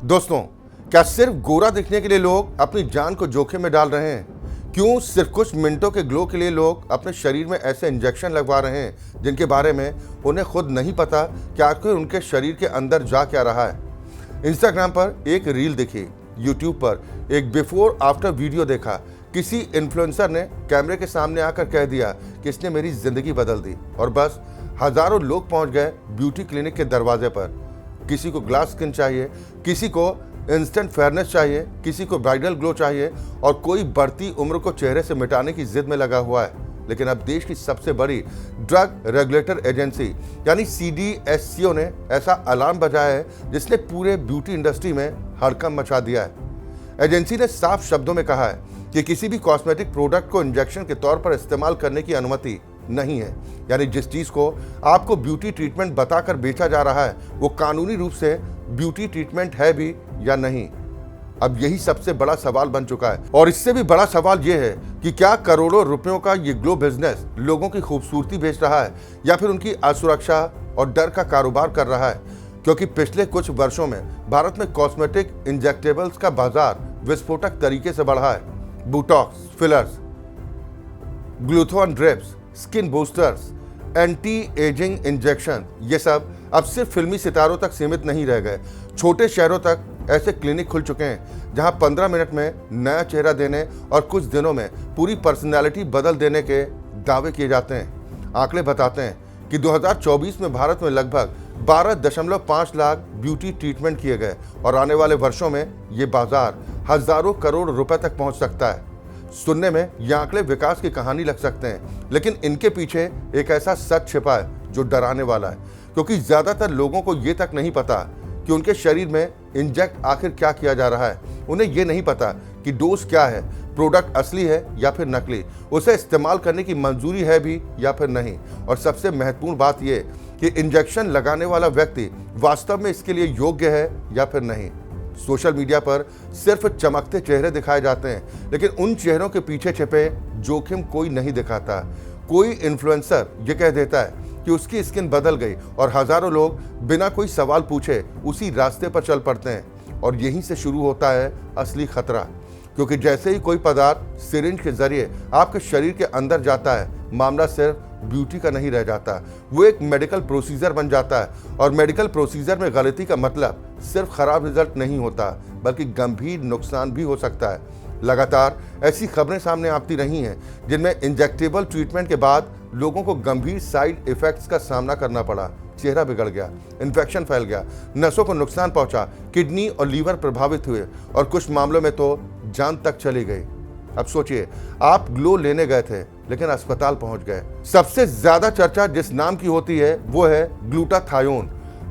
दोस्तों, क्या सिर्फ गोरा दिखने के लिए लोग अपनी जान को जोखिम में डाल रहे हैं? क्यों सिर्फ कुछ मिनटों के ग्लो के लिए लोग अपने शरीर में ऐसे इंजेक्शन लगवा रहे हैं जिनके बारे में उन्हें खुद नहीं पता कि आखिर उनके शरीर के अंदर जा क्या रहा है? इंस्टाग्राम पर एक रील दिखी, यूट्यूब पर एक बिफोर आफ्टर वीडियो देखा। किसी इन्फ्लुएंसर ने कैमरे के सामने आकर कह दिया कि इसने मेरी जिंदगी बदल दी, और बस हजारों लोग पहुंच गए ब्यूटी क्लिनिक के दरवाजे पर। किसी को ग्लास स्किन चाहिए, किसी को इंस्टेंट फेयरनेस चाहिए, किसी को ब्राइडल ग्लो चाहिए, और कोई बढ़ती उम्र को चेहरे से मिटाने की जिद में लगा हुआ है। लेकिन अब देश की सबसे बड़ी ड्रग रेगुलेटर एजेंसी यानी CDSCO ने ऐसा अलार्म बजाया है जिसने पूरे ब्यूटी इंडस्ट्री में हड़कंप मचा दिया है। एजेंसी ने साफ शब्दों में कहा है कि किसी भी कॉस्मेटिक प्रोडक्ट को इंजेक्शन के तौर पर इस्तेमाल करने की अनुमति नहीं है। यानी जिस चीज को आपको ब्यूटी ट्रीटमेंट बताकर बेचा जा रहा है वो कानूनी रूप से ब्यूटी ट्रीटमेंट है भी या नहीं। अब यही सबसे बड़ा सवाल बन चुका है, और इससे भी बड़ा सवाल यह है कि क्या करोड़ों रुपयों का ये ग्लो बिजनेस लोगों की खूबसूरती बेच रहा है या फिर उनकी असुरक्षा और डर का कारोबार कर रहा है? क्योंकि पिछले कुछ वर्षों में भारत में कॉस्मेटिक इंजेक्टेबल्स का बाजार विस्फोटक तरीके से बढ़ा है। Botox, fillers, glutathione drips, skin boosters, anti ageing injection, ये सब अब सिर्फ फिल्मी सितारों तक सीमित नहीं रह गए। छोटे शहरों तक ऐसे क्लिनिक खुल चुके हैं जहां 15 मिनट में नया चेहरा देने और कुछ दिनों में पूरी पर्सनालिटी बदल देने के दावे किए जाते हैं। आंकड़े बताते हैं कि 2024 में भारत में लगभग 12.5 लाख ब्यूटी ट्रीटमेंट किए गए, और आने वाले वर्षों में ये बाजार हजारों करोड़ रुपए तक पहुंच सकता है। सुनने में ये आंकड़े विकास की कहानी लग सकते हैं, लेकिन इनके पीछे एक ऐसा सच छिपा है जो डराने वाला है। क्योंकि ज्यादातर लोगों को ये तक नहीं पता कि उनके शरीर में इंजेक्ट आखिर क्या किया जा रहा है। उन्हें ये नहीं पता कि डोज क्या है, प्रोडक्ट असली है या फिर नकली, उसे इस्तेमाल करने की मंजूरी है भी या फिर नहीं, और सबसे महत्वपूर्ण बात यह कि इंजेक्शन लगाने वाला व्यक्ति वास्तव में इसके लिए योग्य है या फिर नहीं। सोशल मीडिया पर सिर्फ चमकते चेहरे दिखाए जाते हैं, लेकिन उन चेहरों के पीछे छिपे जोखिम कोई नहीं दिखाता। कोई इन्फ्लुएंसर ये कह देता है कि उसकी स्किन बदल गई, और हजारों लोग बिना कोई सवाल पूछे उसी रास्ते पर चल पड़ते हैं। और यहीं से शुरू होता है असली खतरा, क्योंकि जैसे ही कोई पदार्थ सिरिंज के जरिए आपके शरीर के अंदर जाता है, मामला सिर्फ ब्यूटी का नहीं रह जाता, वो एक मेडिकल प्रोसीजर बन जाता है। और मेडिकल प्रोसीजर में गलती का मतलब सिर्फ खराब रिजल्ट नहीं होता, बल्कि गंभीर नुकसान भी हो सकता है। लगातार ऐसी खबरें सामने आती रही हैं जिनमें इंजेक्टेबल ट्रीटमेंट के बाद लोगों को गंभीर साइड इफेक्ट्स का सामना करना पड़ा। चेहरा बिगड़ गया, इन्फेक्शन फैल गया, नसों को नुकसान पहुंचा, किडनी और लीवर प्रभावित हुए, और कुछ मामलों में तो जान तक चली गई। अब सोचिए, आप ग्लो लेने गए थे लेकिन अस्पताल पहुंच गए। सबसे ज्यादा चर्चा जिस नाम की होती है वो है ग्लूटाथायोन।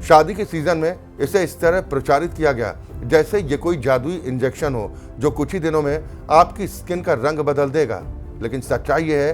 शादी के सीजन में इसे इस तरह प्रचारित किया गया जैसे ये कोई जादुई इंजेक्शन हो जो कुछ ही दिनों में आपकी स्किन का रंग बदल देगा। लेकिन सच्चाई ये है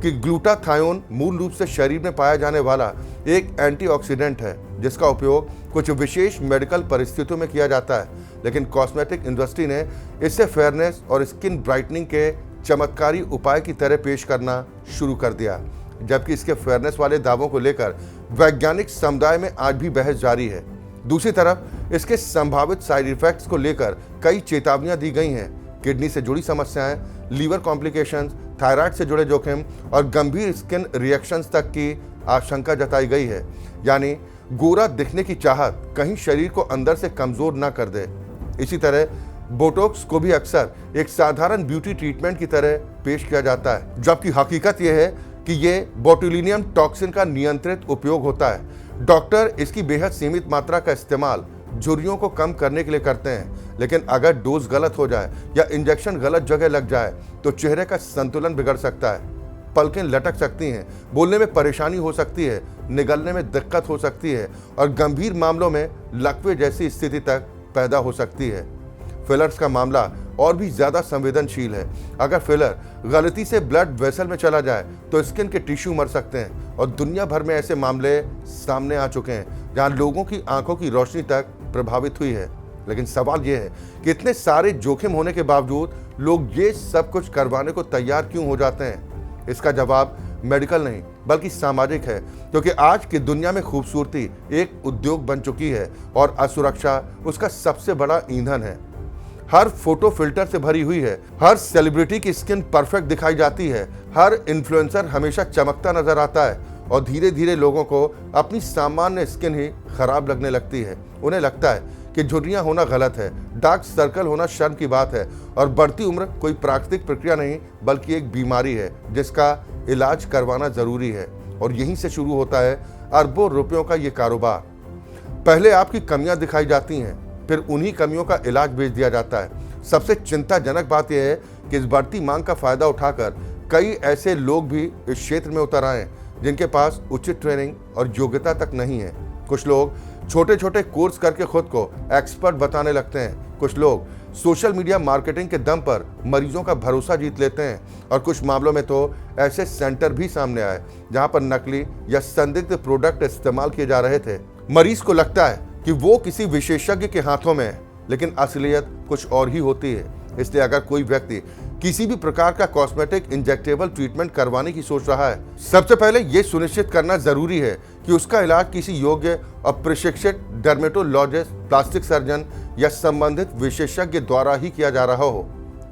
कि ग्लूटाथायोन मूल रूप से शरीर में पाया जाने वाला एक एंटीऑक्सीडेंट है जिसका उपयोग कुछ विशेष मेडिकल परिस्थितियों में किया जाता है। लेकिन कॉस्मेटिक इंडस्ट्री ने इसे फेयरनेस और स्किन ब्राइटनिंग के चमत्कारी उपाय की तरह पेश करना शुरू कर दिया, जबकि इसके फेयरनेस वाले दावों को लेकर वैज्ञानिक समुदाय में आज भी बहस जारी है। दूसरी तरफ इसके संभावित साइड इफेक्ट्स को लेकर कई चेतावनियां दी गई हैं। किडनी से जुड़ी समस्याएं, लीवर कॉम्प्लिकेशंस, थायराइड से जुड़े जोखिम और गंभीर स्किन रिएक्शंस तक की आशंका जताई गई है। यानी गोरा दिखने की चाहत कहीं शरीर को अंदर से कमजोर ना कर दे। इसी तरह बोटॉक्स को भी अक्सर एक साधारण ब्यूटी ट्रीटमेंट की तरह पेश किया जाता है, जबकि हकीकत यह है कि ये बोटुलिनियम टॉक्सिन का नियंत्रित उपयोग होता है। डॉक्टर इसकी बेहद सीमित मात्रा का इस्तेमाल झुर्रियों को कम करने के लिए करते हैं, लेकिन अगर डोज गलत हो जाए या इंजेक्शन गलत जगह लग जाए तो चेहरे का संतुलन बिगड़ सकता है। पलकें लटक सकती हैं, बोलने में परेशानी हो सकती है, निगलने में दिक्कत हो सकती है, और गंभीर मामलों में लकवे जैसी स्थिति तक पैदा हो सकती है। फिलर्स का मामला और भी ज्यादा संवेदनशील है। अगर फिलर गलती से ब्लड वेसल में चला जाए तो स्किन के टिश्यू मर सकते हैं, और दुनिया भर में ऐसे मामले सामने आ चुके हैं जहां लोगों की आंखों की रोशनी तक प्रभावित हुई है। लेकिन सवाल यह है कि इतने सारे जोखिम होने के बावजूद लोग ये सब कुछ करवाने को तैयार क्यों हो जाते हैं? इसका जवाब मेडिकल नहीं बल्कि सामाजिक है, क्योंकि आज की दुनिया में खूबसूरती एक उद्योग बन चुकी है और असुरक्षा उसका सबसे बड़ा ईंधन है। हर फोटो फिल्टर से भरी हुई है, हर सेलिब्रिटी की स्किन परफेक्ट दिखाई जाती है, हर इन्फ्लुएंसर हमेशा चमकता नजर आता है और धीरे धीरे लोगों को अपनी सामान्य स्किन ही खराब लगने लगती है। उन्हें लगता है कि झुर्रियां होना गलत है, डार्क सर्कल होना शर्म की बात है और बढ़ती उम्र कोई प्राकृतिक प्रक्रिया नहीं बल्कि एक बीमारी है जिसका इलाज करवाना जरूरी है। और यहीं से शुरू होता है अरबों रुपयों का ये कारोबार। पहले आपकी कमियां दिखाई जाती हैं, फिर उन्हीं कमियों का इलाज बेच दिया जाता है। सबसे चिंताजनक बात यह है कि इस बढ़ती मांग का फायदा उठाकर कई ऐसे लोग भी इस क्षेत्र में उतर आए जिनके पास उचित ट्रेनिंग और योग्यता तक नहीं है। कुछ लोग छोटे छोटे कोर्स करके खुद को एक्सपर्ट बताने लगते हैं, कुछ लोग सोशल मीडिया मार्केटिंग के दम पर मरीजों का भरोसा जीत लेते हैं और कुछ मामलों में तो ऐसे सेंटर भी सामने आए जहां पर नकली या संदिग्ध प्रोडक्ट इस्तेमाल किए जा रहे थे। मरीज को लगता है कि वो किसी विशेषज्ञ के हाथों में है, लेकिन असलियत कुछ और ही होती है। इसलिए अगर कोई व्यक्ति किसी भी प्रकार का कॉस्मेटिक इंजेक्टेबल ट्रीटमेंट करवाने की सोच रहा है, सबसे पहले ये सुनिश्चित करना जरूरी है कि उसका इलाज किसी योग्य और प्रशिक्षित डर्मेटोलॉजिस्ट, प्लास्टिक सर्जन या संबंधित विशेषज्ञ द्वारा ही किया जा रहा हो।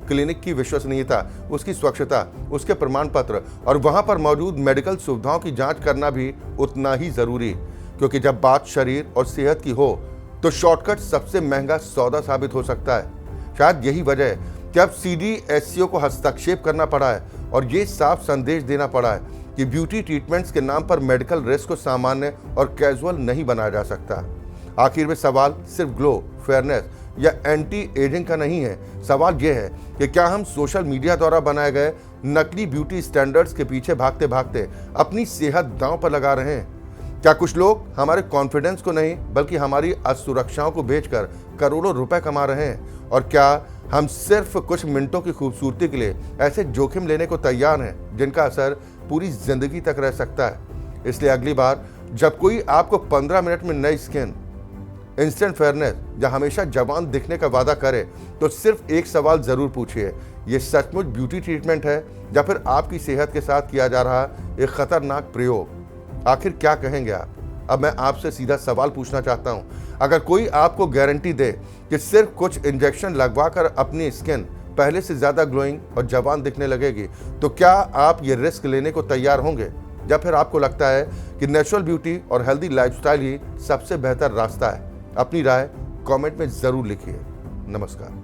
क्लिनिक की विश्वसनीयता, उसकी स्वच्छता, उसके प्रमाण पत्र और वहां पर मौजूद मेडिकल सुविधाओं की जांच करना भी उतना ही जरूरी, क्योंकि जब बात शरीर और सेहत की हो तो शॉर्टकट सबसे महंगा सौदा साबित हो सकता है। शायद यही वजह है कि अब CDSCO को हस्तक्षेप करना पड़ा है और ये साफ संदेश देना पड़ा है कि ब्यूटी ट्रीटमेंट्स के नाम पर मेडिकल रिस्क को सामान्य और कैजुअल नहीं बनाया जा सकता। आखिर में सवाल सिर्फ ग्लो, फेयरनेस या एंटी एजिंग का नहीं है। सवाल यह है कि क्या हम सोशल मीडिया द्वारा बनाए गए नकली ब्यूटी स्टैंडर्ड्स के पीछे भागते भागते अपनी सेहत दांव पर लगा रहे हैं? क्या कुछ लोग हमारे कॉन्फिडेंस को नहीं बल्कि हमारी असुरक्षाओं को बेचकर करोड़ों रुपए कमा रहे हैं? और क्या हम सिर्फ कुछ मिनटों की खूबसूरती के लिए ऐसे जोखिम लेने को तैयार हैं जिनका असर पूरी जिंदगी तक रह सकता है? इसलिए अगली बार जब कोई आपको 15 मिनट में नई स्किन, इंस्टेंट फेयरनेस या हमेशा जवान दिखने का वादा करे तो सिर्फ एक सवाल जरूर पूछिए, ये सचमुच ब्यूटी ट्रीटमेंट है या फिर आपकी सेहत के साथ किया जा रहा एक खतरनाक प्रयोग? आखिर क्या कहेंगे आप? अब मैं आपसे सीधा सवाल पूछना चाहता हूं, अगर कोई आपको गारंटी दे कि सिर्फ कुछ इंजेक्शन लगवाकर अपनी स्किन पहले से ज्यादा ग्लोइंग और जवान दिखने लगेगी, तो क्या आप ये रिस्क लेने को तैयार होंगे? या फिर आपको लगता है कि नेचुरल ब्यूटी और हेल्दी लाइफस्टाइल ही सबसे बेहतर रास्ता है? अपनी राय कमेंट में जरूर लिखिए। नमस्कार।